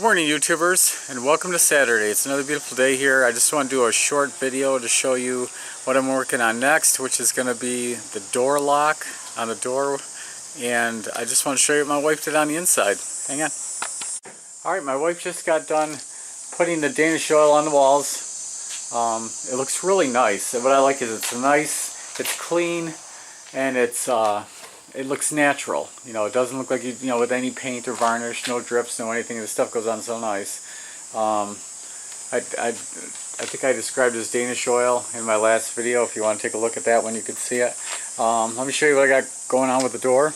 morning, YouTubers, and welcome to Saturday. It's another beautiful day here. I just want to do a short video to show you what I'm working on next, which is going to be the door lock on the door, and I just want to show you what my wife did on the inside. Hang on. Alright, my wife just got done putting the Danish oil on the walls. It looks really nice. What I like is it's nice, it's clean, and it looks natural. You know, it doesn't look like you know, with any paint or varnish, no drips, no anything. The stuff goes on so nice. I think I described it as Danish oil in my last video. If you want to take a look at that one, you can see it. Let me show you what I got going on with the door.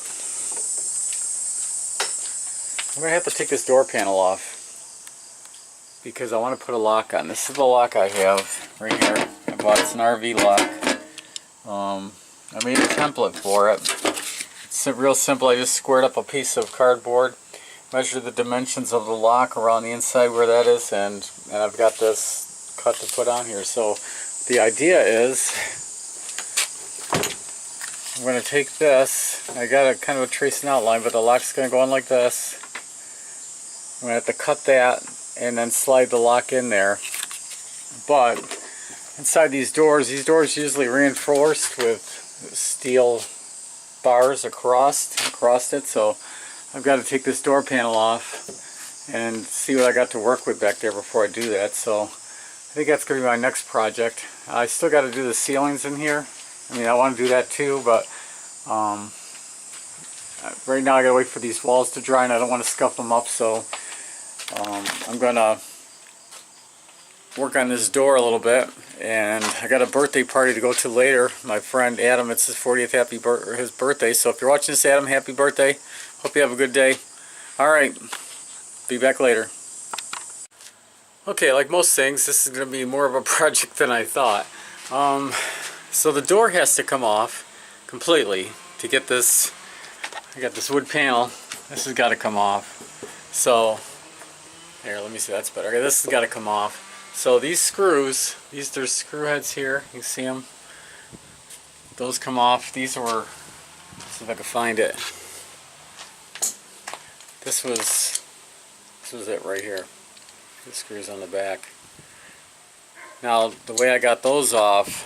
I'm going to have to take this door panel off because I want to put a lock on. This is the lock I have right here. I bought it's an RV lock. I made a template for it. It's real simple. I just squared up a piece of cardboard, measured the dimensions of the lock around the inside where that is, and I've got this cut to put on here. So the idea is I'm going to take this. I got a kind of a tracing outline, but the lock's going to go on like this. I'm going to have to cut that and then slide the lock in there. But inside these doors usually reinforced with steel bars across it, so I've got to take this door panel off and see what I got to work with back there before I do that. So I think that's going to be my next project. I still got to do the ceilings in here. I mean, I want to do that too, but right now I got to wait for these walls to dry and I don't want to scuff them up, so I'm going to work on this door a little bit. And I got a birthday party to go to later. My friend Adam, it's his 40th his birthday. So if you're watching this, Adam, happy birthday. Hope you have a good day. Alright, be back later. Okay, like most things, this is going to be more of a project than I thought. So the door has to come off completely to get this. I got this wood panel. This has got to come off. So here, let me see, that's better. Okay, this has got to come off. So these screws, there's screw heads here, you can see them. Those come off. These were, let's see if I can find it. This was it right here. The screws on the back. Now the way I got those off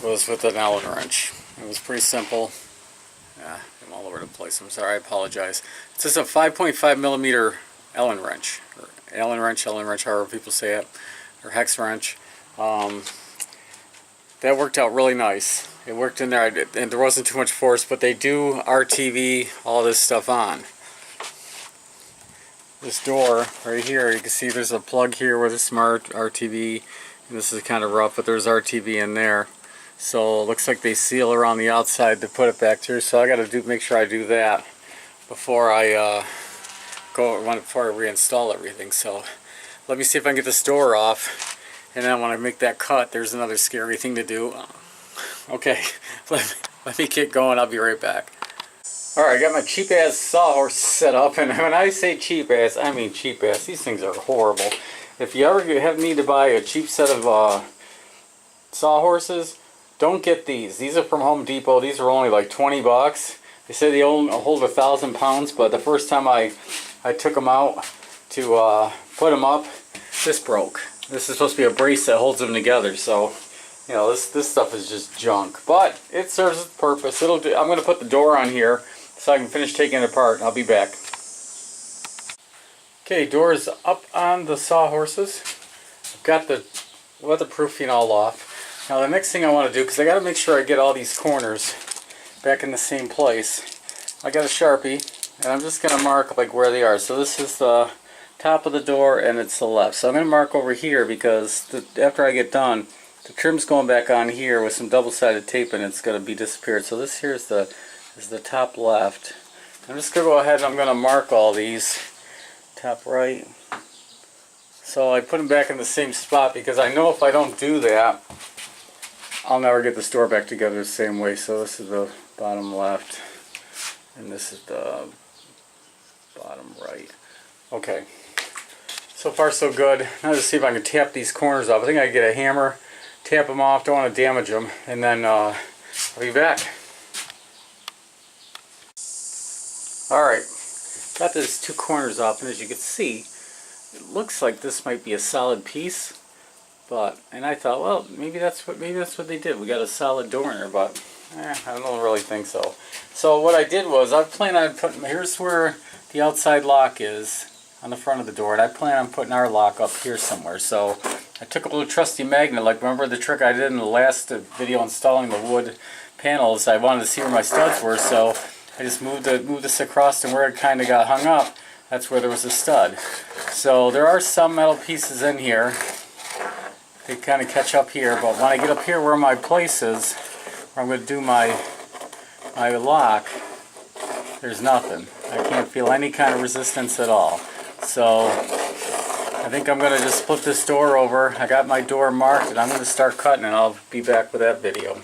was with an Allen wrench. It was pretty simple. I'm all over the place. I'm sorry, I apologize. It's just a 5.5 millimeter Allen wrench. Allen wrench, however people say it, or hex wrench. That worked out really nice. It worked in there, and there wasn't too much force, but they do RTV all this stuff on. This door right here, you can see there's a plug here with a smart RTV, and this is kind of rough, but there's RTV in there. So it looks like they seal around the outside to put it back through. So I got to make sure I do that before I before I reinstall everything. So let me see if I can get this door off, and then when I make that cut, there's another scary thing to do. Okay, let me get going. I'll be right back. Alright, I got my cheap ass sawhorse set up, and when I say cheap ass, I mean cheap ass. These things are horrible. If you ever need to buy a cheap set of sawhorses, don't get these. These are from Home Depot. These are only like 20 bucks. They say they hold 1,000 pounds, but the first time I took them out to put them up, this broke. This is supposed to be a brace that holds them together, so you know, this stuff is just junk, but it serves its purpose. It'll do. I'm going to put the door on here so I can finish taking it apart. I'll be back. Okay, door is up on the sawhorses. I've got the weatherproofing all off. Now the next thing I want to do, because I got to make sure I get all these corners back in the same place, I got a Sharpie, and I'm just going to mark like where they are. So this is the top of the door, and it's the left. So I'm going to mark over here because after I get done, the trim's going back on here with some double-sided tape, and it's going to be disappeared. So this here is the top left. I'm just going to go ahead and I'm going to mark all these. Top right. So I put them back in the same spot because I know if I don't do that, I'll never get this door back together the same way. So this is the bottom left, and this is the bottom right. Okay, so far so good. Now let's see if I can tap these corners off. I think I can get a hammer, tap them off, don't want to damage them, and then I'll be back. Alright, got those two corners off, and as you can see, it looks like this might be a solid piece. But, and I thought, well, maybe that's what they did. We got a solid door in there, but I don't really think so. So what I did was, I plan on putting, here's where the outside lock is on the front of the door, and I plan on putting our lock up here somewhere. So I took a little trusty magnet, like remember the trick I did in the last video installing the wood panels. I wanted to see where my studs were, so I just moved this across, and where it kind of got hung up, that's where there was a stud. So there are some metal pieces in here. They kind of catch up here, but when I get up here where my place is, where I'm going to do my lock, there's nothing. I can't feel any kind of resistance at all. So I think I'm going to just split this door over. I got my door marked, and I'm going to start cutting, and I'll be back with that video.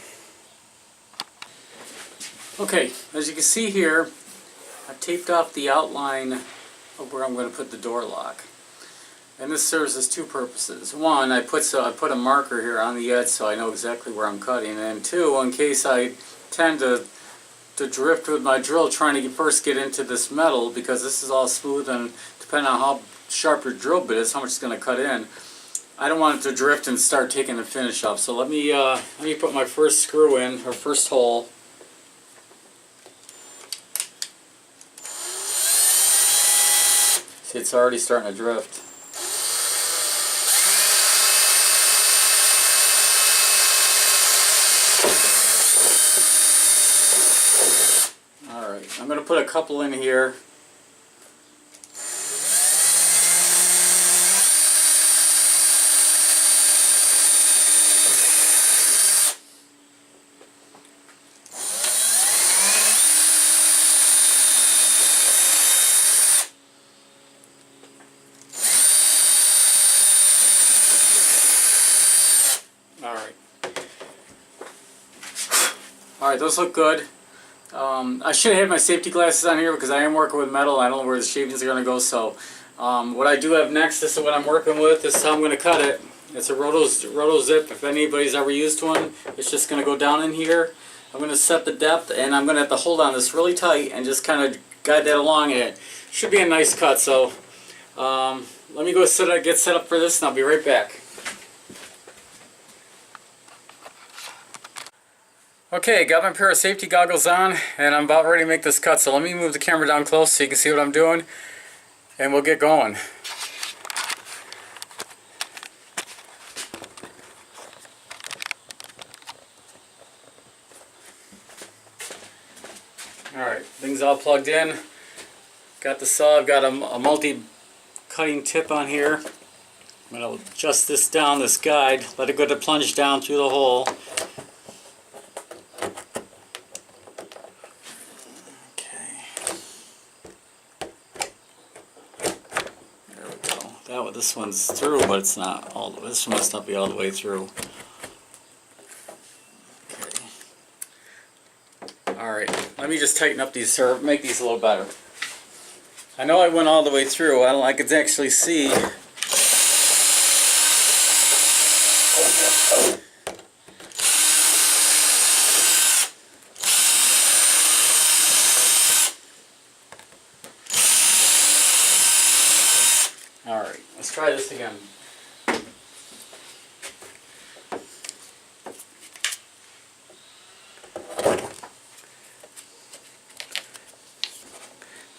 Okay, as you can see here, I've taped off the outline of where I'm going to put the door lock. And this serves as two purposes. One, I put a marker here on the edge so I know exactly where I'm cutting. And two, in case I tend to drift with my drill trying to first get into this metal, because this is all smooth, and depending on how sharp your drill bit is, how much it's going to cut in, I don't want it to drift and start taking the finish off. So let me put my first screw in, or first hole. See, it's already starting to drift. I'm going to put a couple in here. Alright, those look good. I should have had my safety glasses on here because I am working with metal. I don't know where the shavings are going to go. So what I do have next, this is what I'm working with. This is how I'm going to cut it. It's a roto zip. If anybody's ever used one, it's just going to go down in here. I'm going to set the depth, and I'm going to have to hold on this really tight and just kind of guide that along. And it should be a nice cut. So let me go get set up for this, and I'll be right back. Okay, got my pair of safety goggles on, and I'm about ready to make this cut. So let me move the camera down close so you can see what I'm doing, and we'll get going. Alright, things all plugged in. Got the saw, I've got a multi-cutting tip on here. I'm going to adjust this down, this guide, let it go to plunge down through the hole. This one's through, but it's not all. This one must not be all the way through. Okay. All right. Let me just tighten up these, or make these a little better. I know I went all the way through. I can actually see. Alright, let's try this again.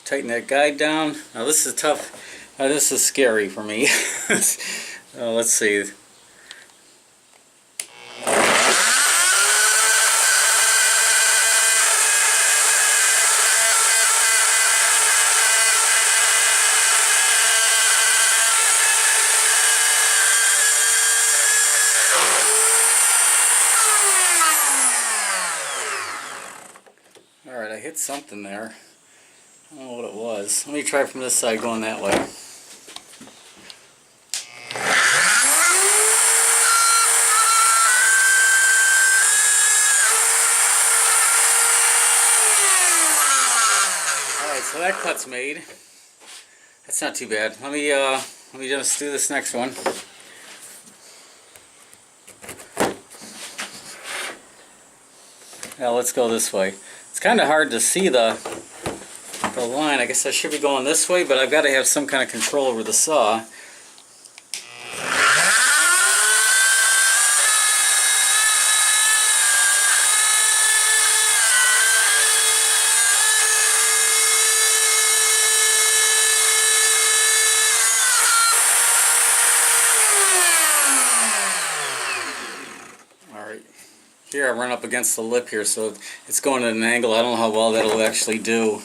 Tighten that guide down. Now this is tough. This is scary for me. Let's see. Alright, I hit something there. I don't know what it was. Let me try from this side going that way. Alright, so that cut's made. That's not too bad. Let me just do this next one. Now let's go this way. It's kind of hard to see the the line. I guess I should be going this way, but I've got to have some kind of control over the saw. Here I run up against the lip here, so it's going at an angle. I don't know how well that'll actually do.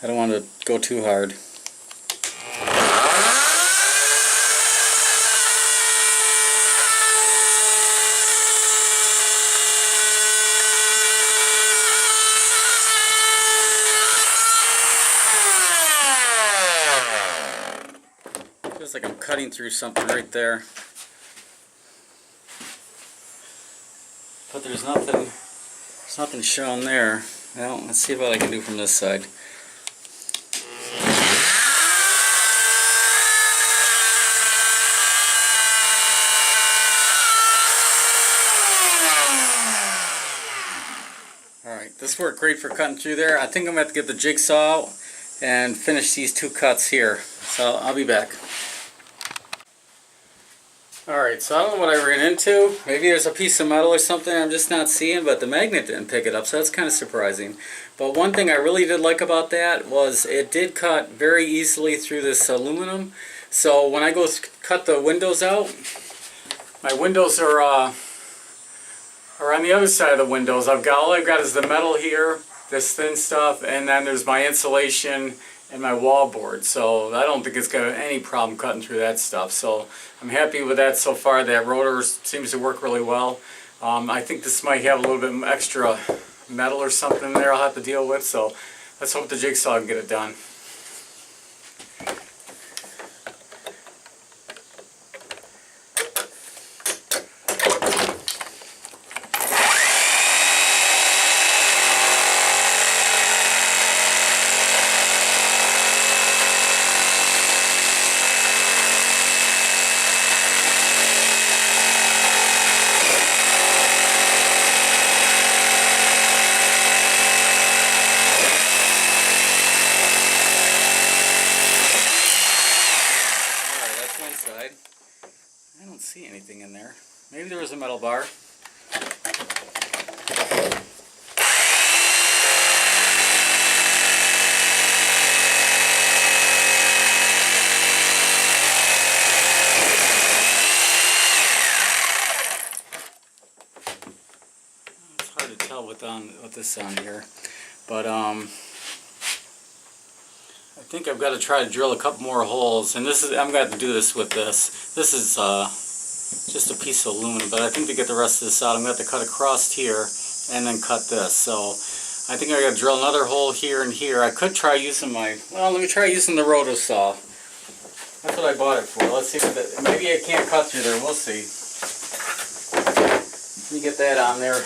I don't want to go too hard. Feels like I'm cutting through something right there. But there's nothing shown there. Well, let's see what I can do from this side. Alright, this worked great for cutting through there. I think I'm going to have to get the jigsaw out and finish these two cuts here. So I'll be back. Alright, so I don't know what I ran into. Maybe there's a piece of metal or something I'm just not seeing, but the magnet didn't pick it up, so that's kind of surprising. But one thing I really did like about that was it did cut very easily through this aluminum. So when I go cut the windows out, my windows are on the other side of the windows. All I've got is the metal here, this thin stuff, and then there's my insulation and my wall board, so I don't think it's got any problem cutting through that stuff. So I'm happy with that so far. That rotor seems to work really well. I think this might have a little bit extra metal or something in there I'll have to deal with, so let's hope the jigsaw can get it done. I don't see anything in there. Maybe there was a metal bar. It's hard to tell with this on here, but I think I've got to try to drill a couple more holes, and I'm going to have to do this with this. This is just a piece of aluminum, but I think to get the rest of this out, I'm going to have to cut across here and then cut this. So I think I got to drill another hole here and here. I could try using let me try using the roto saw. That's what I bought it for. Let's see if maybe I can't cut through there. We'll see. Let me get that on there.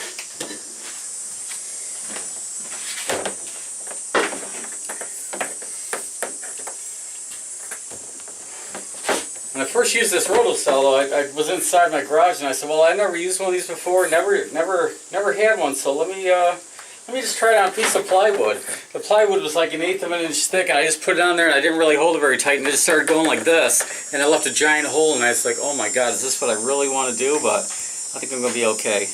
When I first used this rotosell, I was inside my garage and I said, well, I never used one of these before, never had one, so let me just try it on a piece of plywood. The plywood was like 1/8 of an inch thick, and I just put it on there and I didn't really hold it very tight, and it just started going like this, and I left a giant hole, and I was like, oh my god, is this what I really want to do? But I think I'm going to be okay.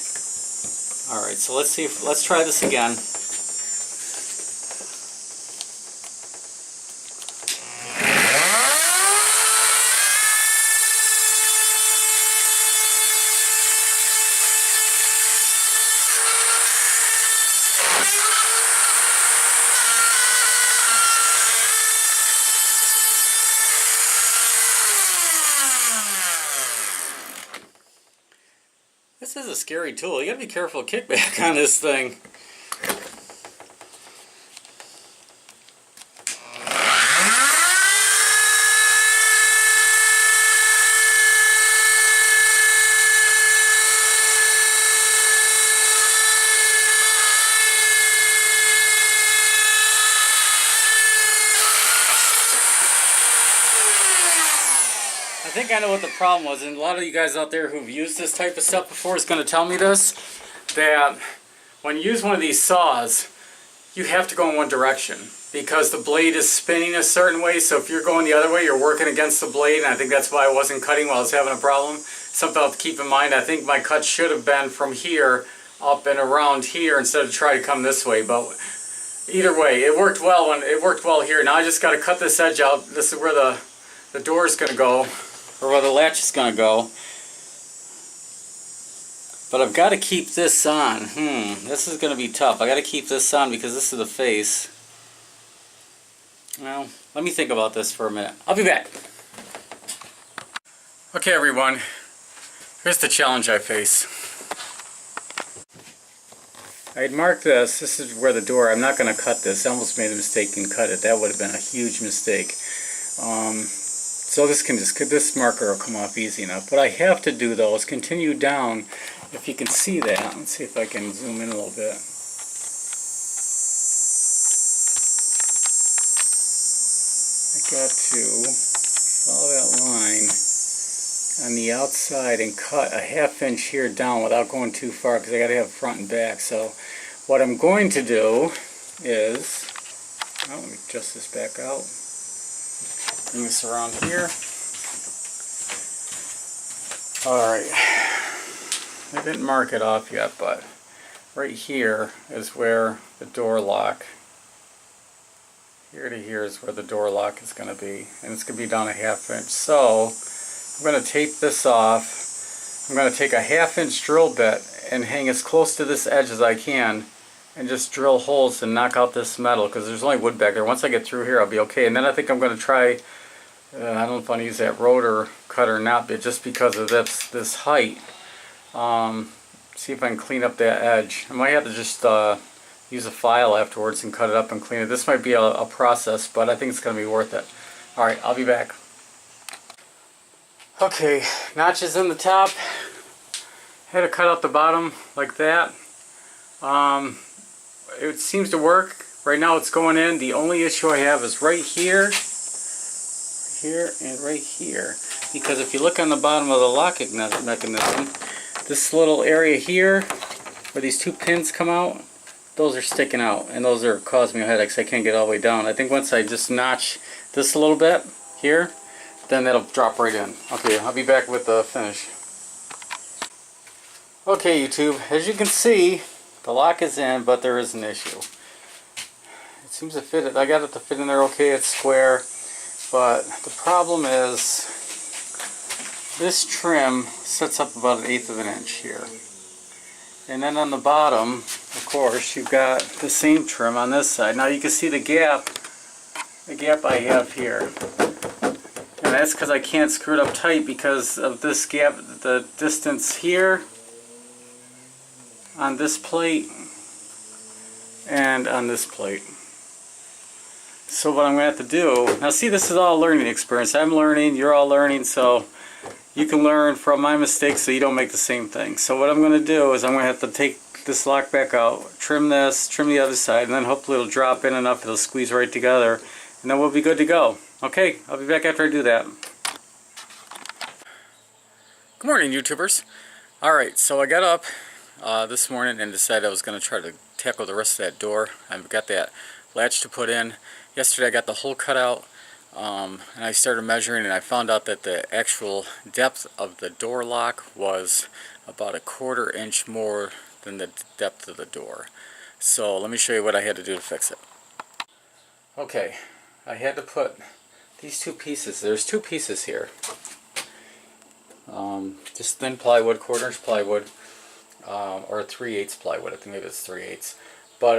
Alright, so let's try this again. This is a scary tool. You gotta be careful of kickback on this thing. I think I know what the problem was, and a lot of you guys out there who've used this type of stuff before is going to tell me this, that when you use one of these saws, you have to go in one direction because the blade is spinning a certain way. So if you're going the other way, you're working against the blade, and I think that's why I wasn't cutting while I was having a problem. Something I'll have to keep in mind. I think my cut should have been from here up and around here instead of trying to come this way. But either way, it worked well. It worked well here. Now I just got to cut this edge out. This is where the door is going to go, or where the latch is going to go. But I've got to keep this on. This is going to be tough. I got to keep this on because this is the face. Well, let me think about this for a minute. I'll be back. Okay, everyone. Here's the challenge I face. I had marked this. This is where the door. I'm not going to cut this. I almost made a mistake and cut it. That would have been a huge mistake. So this marker will come off easy enough. What I have to do though is continue down. If you can see that, let's see if I can zoom in a little bit. I got to follow that line on the outside and cut a ½ inch here down without going too far because I got to have front and back. So what I'm going to do is, let me adjust this back out. Bring this around here. Alright. I didn't mark it off yet, but right here is where the door lock, here to here is where the door lock is going to be, and it's going to be down a ½ inch. So I'm going to tape this off. I'm going to take a ½ inch drill bit and hang as close to this edge as I can and just drill holes and knock out this metal because there's only wood back there. Once I get through here I'll be okay, and then I think I'm going to try, I don't know if I want to use that rotor cutter or not, but just because of this height. See if I can clean up that edge. I might have to just use a file afterwards and cut it up and clean it. This might be a process, but I think it's going to be worth it. Alright, I'll be back. Okay, notches in the top. Had to cut out the bottom like that. It seems to work. Right now it's going in. The only issue I have is right here, and right here. Because if you look on the bottom of the locking mechanism, this little area here where these two pins come out, those are sticking out, and those are causing me a headache because I can't get all the way down. I think once I just notch this a little bit here, then that'll drop right in. Okay, I'll be back with the finish. Okay, YouTube, as you can see, the lock is in, but there is an issue. It seems to fit it. I got it to fit in there okay. It's square, but the problem is this trim sits up about 1/8 of an inch here. And then on the bottom, of course, you've got the same trim on this side. Now you can see the gap I have here. And that's because I can't screw it up tight because of this gap, the distance here on this plate and on this plate. So what I'm going to have to do, now see, this is all a learning experience. I'm learning, you're all learning, so you can learn from my mistakes so you don't make the same thing. So what I'm going to do is I'm going to have to take this lock back out, trim this, trim the other side, and then hopefully it'll drop in enough, it'll squeeze right together, and then we'll be good to go. Okay, I'll be back after I do that. Good morning, YouTubers. Alright, so I got up this morning and decided I was going to try to tackle the rest of that door. I've got that latch to put in. Yesterday I got the hole cut out. And I started measuring, and I found out that the actual depth of the door lock was about 1/4 inch more than the depth of the door. So let me show you what I had to do to fix it. Okay, I had to put these two pieces. There's two pieces here. Just thin plywood, 1/4 inch plywood, or 3/8 plywood. I think maybe it's 3/8. But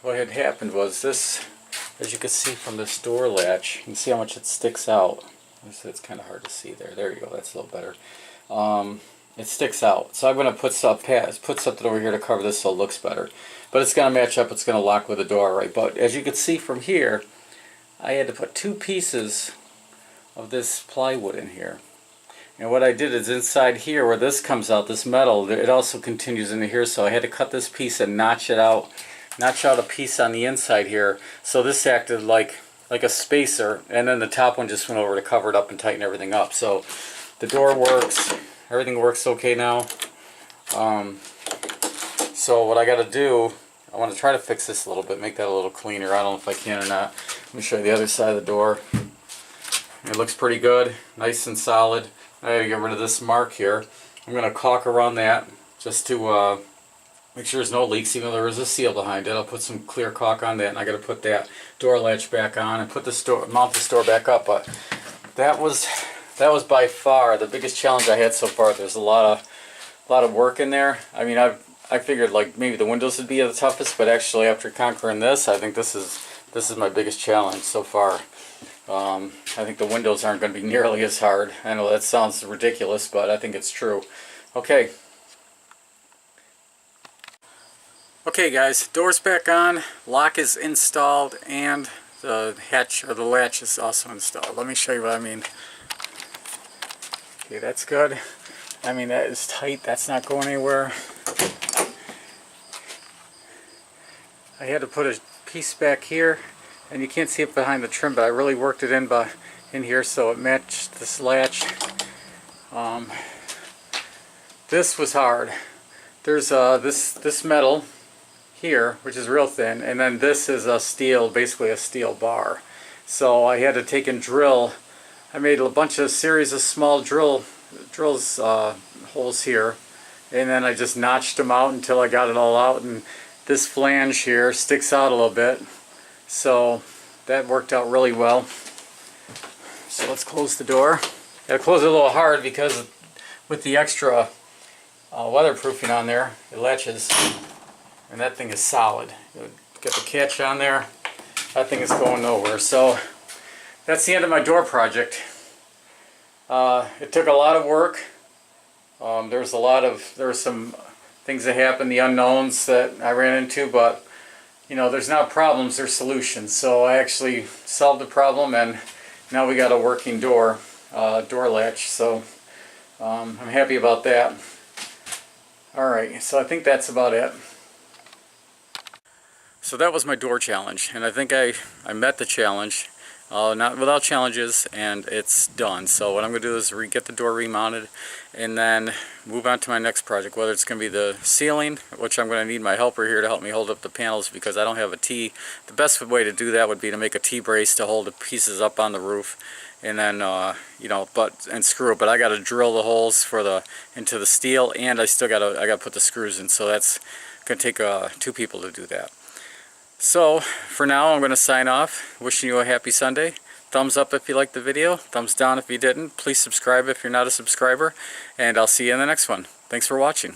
what had happened was this. As you can see from this door latch, you can see how much it sticks out. It's kind of hard to see there. There you go. That's a little better. It sticks out. So I'm going to put something over here to cover this so it looks better. But it's going to match up. It's going to lock with the door, right? But as you can see from here, I had to put two pieces of this plywood in here. And what I did is inside here where this comes out, this metal, it also continues into here. So I had to cut this piece and notch it out. Notch out a piece on the inside here, so this acted like a spacer, and then the top one just went over to cover it up and tighten everything up. So the door works, everything works okay now. So what I got to do, I want to try to fix this a little bit, make that a little cleaner. I don't know if I can or not. Let me show you the other side of the door. It looks pretty good, nice and solid. I gotta get rid of this mark here. I'm gonna caulk around that just to make sure there's no leaks, even though there is a seal behind it. I'll put some clear caulk on that, and I gotta put that door latch back on and put the mount the store back up. But that was by far the biggest challenge I had so far. There's a lot of work in there. I mean, I figured like maybe the windows would be the toughest, but actually after conquering this, I think this is my biggest challenge so far. I think the windows aren't going to be nearly as hard. I know that sounds ridiculous, but I think it's true. Okay. Okay guys, door's back on, lock is installed, and the hatch or the latch is also installed. Let me show you what I mean. Okay, that's good. I mean, that is tight, that's not going anywhere. I had to put a piece back here, and you can't see it behind the trim, but I really worked it in here so it matched this latch. This was hard. There's this metal here, which is real thin, and then this is a steel, basically a steel bar. So I had to take and drill. I made a series of small drills holes here, and then I just notched them out until I got it all out. And this flange here sticks out a little bit, so that worked out really well. So let's close the door. Gotta close it a little hard because with the extra weatherproofing on there, it latches, and that thing is solid. Get the catch on there, that thing is going nowhere. So that's the end of my door project. It took a lot of work. There were some things that happened, the unknowns that I ran into, but you know, there's not problems, there's solutions. So I actually solved the problem, and now we got a working door latch. So I'm happy about that. Alright, so I think that's about it. So that was my door challenge, and I think I met the challenge, not without challenges, and it's done. So what I'm going to do is get the door remounted and then move on to my next project, whether it's going to be the ceiling, which I'm going to need my helper here to help me hold up the panels because I don't have a T. The best way to do that would be to make a T-brace to hold the pieces up on the roof, and then you know, and screw it. But I got to drill the holes into the steel, and I got to put the screws in. So that's going to take 2 people to do that. So for now, I'm going to sign off. Wishing you a happy Sunday. Thumbs up if you liked the video. Thumbs down if you didn't. Please subscribe if you're not a subscriber. And I'll see you in the next one. Thanks for watching.